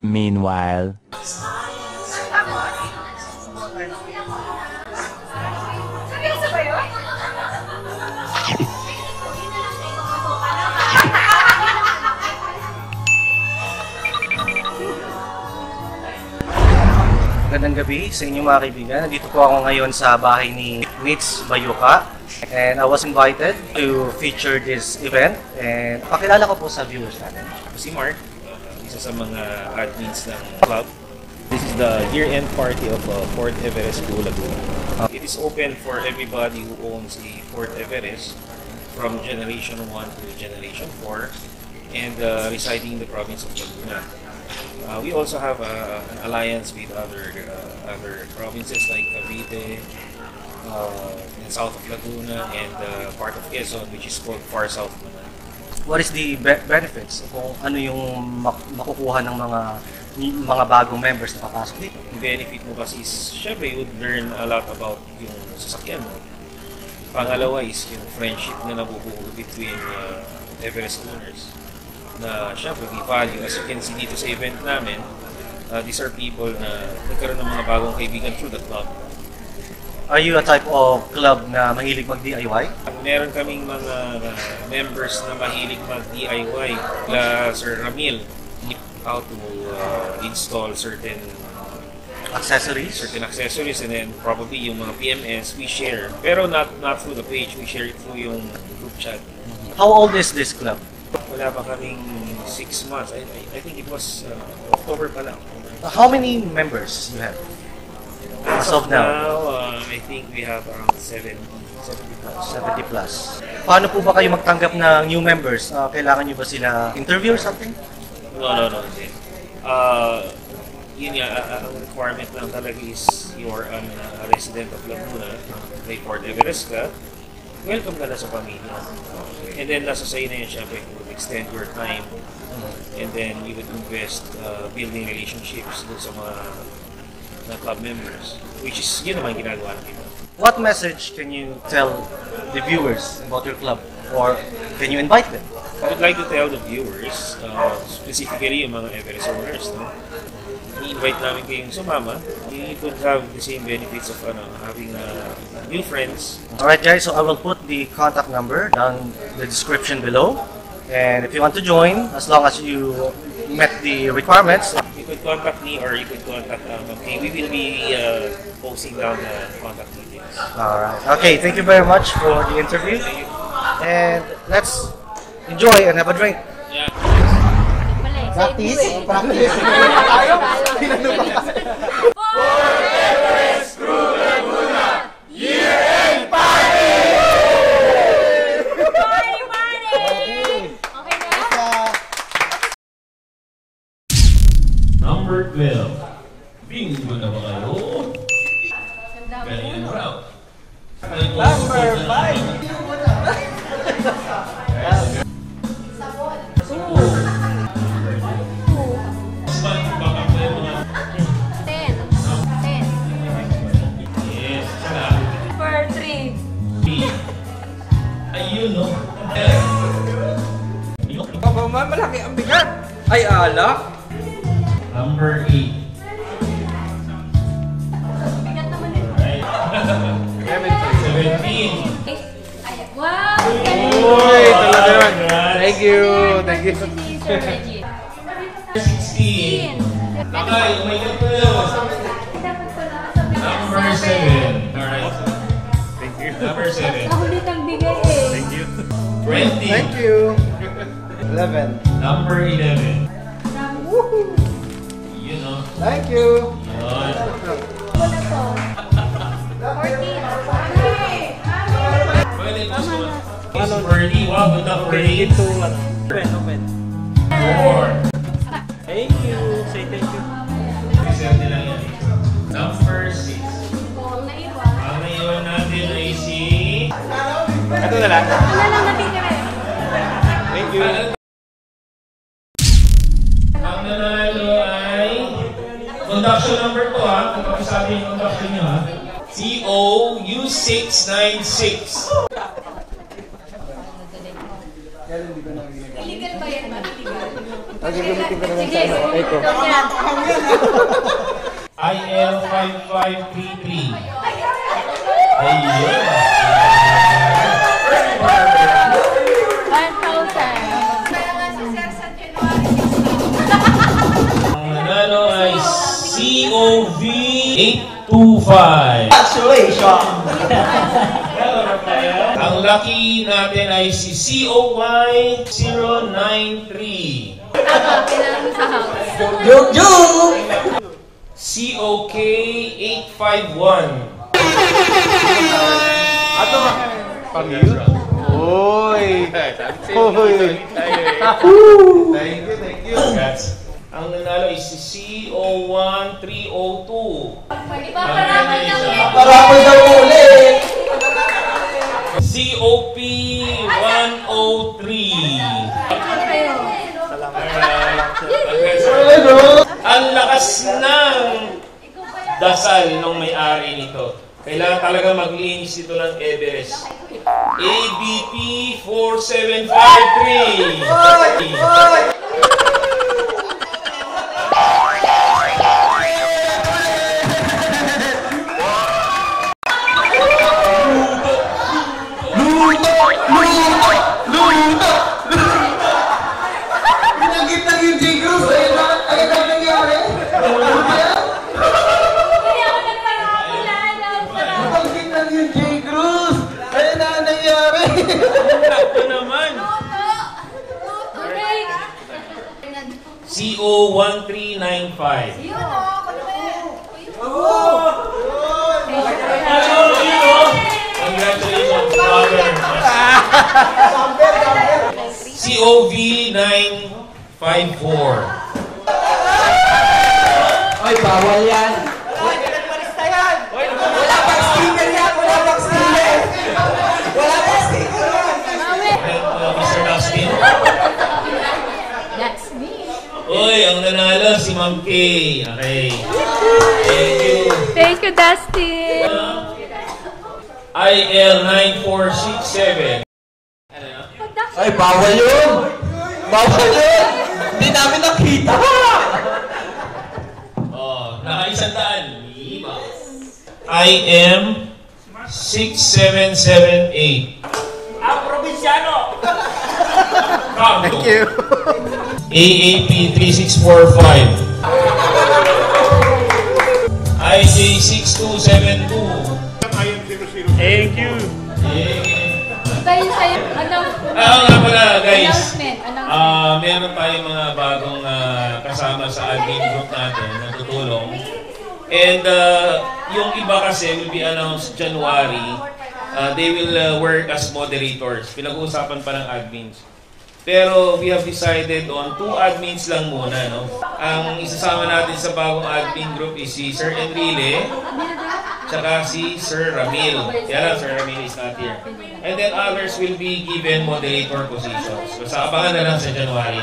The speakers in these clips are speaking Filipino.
Meanwhile, magandang gabi sa inyong mga kaibigan. Nandito po ako ngayon sa bahay ni Mitz Bayuca. And I was invited to feature this event. And pakilala ko po sa viewers natin. Si Mark, isa sa mga admins ng club. This is the year-end party of Fort Everest Blue Laguna. It is open for everybody who owns a Fort Everest from Generation 1 to Generation 4 and residing in the province of Laguna. We also have an alliance with other provinces like Cavite, in south of Laguna, and part of Quezon, which is called Far South Laguna. What is the benefits? Kung ano yung makukuha ng mga bagong members na papasok dito? The benefit mo kasi is, syempre, you would learn a lot about yung sasakyan mo. Pangalawa is yung friendship na nabubuo between Everest owners. Na syempre, we value, as you can see dito sa event namin, these are people na nagkaroon ng mga bagong kaibigan through the club. Are you a type of club na mahilig mag-DIY? Meron kaming mga members na mahilig mag-DIY. Sir Ramil, how to install certain accessories, and then probably yung mga PMS we share. Pero not through the page, we share it through yung group chat. How old is this club? Wala pa kaming 6 months. I think it was October pa lang. How many members you have? As of now, I think we have around 70 plus. Paano po ba kayo magtanggap ng new members? Kailangan nyo ba sila interview or something? No. Yun nga, ang requirement lang talaga is you are a resident of Laguna, may Fort Everest ka, welcome ka na sa pamilya. And then nasa sa'yo na yun, syempre, you would extend your time and then you would invest building relationships dun sa mga club members, which is yun naman ginagawa ng iba. What message can you tell the viewers about your club? Or can you invite them? I would like to tell the viewers, specifically yung mga Everest owners, no? I-invite namin kayong sumama. You could have the same benefits of having new friends. Alright guys, so I will put the contact number down the description below. And if you want to join, as long as you met the requirements, you could contact me or you could contact okay, we will be posting down the contact details. Alright. Okay, thank you very much for the interview. And let's enjoy and have a drink. Yeah. Practice? Practice. Fort Everest Crew Laguna Year-End Party! Party! Party! Okay na? Number 12. Bingo na ba kayo? Galingan raw. Number 5. Yes, saka. For 3. Ayun, no? Malaki ang bigat. Ay, alak. Number 8. Bigat naman yun. Right. 17. Wow! Uy, talaga yun. Thank you. Thank you. Si Sir Reggie. 16. Bakay, may kapag. Dapat pala sabi Number 7. Alright. Thank you. Number 7. Ako din nagbigay eh. Thank you. 20. Thank you. 11. Number 11. Woohoo. Yun, no? Thank you. Yun. Ako na to. 14. Pwede po sa Miss Pearly. Wow, good luck, Pearly. Open. 4. Thank you. Say thank you. Reserve nila yan. Number 6. Ang naiwan. Ang naiwan natin ay si... Ito na lang. Ano lang natitira eh. Thank you. Ang nanalo ay... Conduction number 2 ha. Kapag sabi yung conduction nyo ha. COU696. Illegal ba yan? Gagamitin ko naman Sige, sa ano. Ito. IL5533. Ayun. 1,000. Ang nanalo ay COV825. Ang lucky natin ay si COY093. Pinanong sa house. COK851. Ato ba? Pang-iyo? Uy! Uy! Thank you, thank you. Congrats. Ang nanalo is si CO1302. Ipaparaman lang yan. Parapol daw ulit! COP103. Kayo. Ang lakas ng dasal ng may-ari nito. Kailangan talaga maglinis ito ng Everest. ABP 4753. CO1395. Yun o. Congratulations, brother. COV954. Ay, bawal yan. Ay, pinagpalis na yan! si Ma'am Kay. Okay. Thank you. Thank you, Dustin. IL 9467. Ay, bawal yun! Bawal yun! Hindi namin nakita! Oh, naka-100. IM 6778. Ang probinsyano! Thank you. AAP 3645. IJ 6272. Thank you. Tayo sa'yo, Nga pala, guys. announcement. Meron tayong mga bagong kasama sa admin group natin na tutulong. And yung iba kasi will be announced January. They will work as moderators. Pinag-uusapan pa ng admins. Pero we have decided on 2 admins lang muna. No? Ang isasama natin sa bagong admin group is si Sir Enrile, tsaka si Sir Ramil. Kaya lang, Sir Ramil is not here. And then others will be given moderator positions. Basta abangan na lang sa January.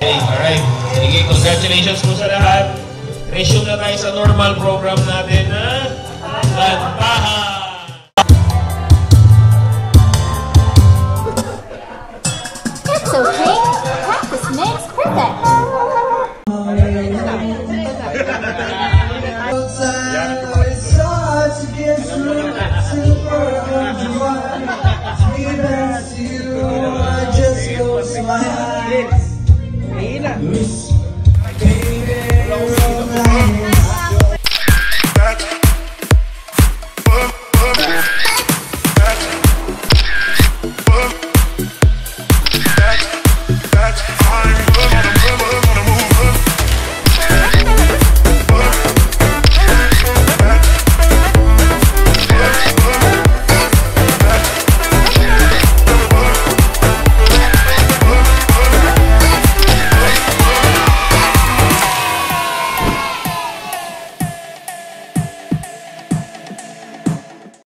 Okay, alright. Sige, congratulations po sa lahat. Resume na tayo sa normal program natin na Kantahan!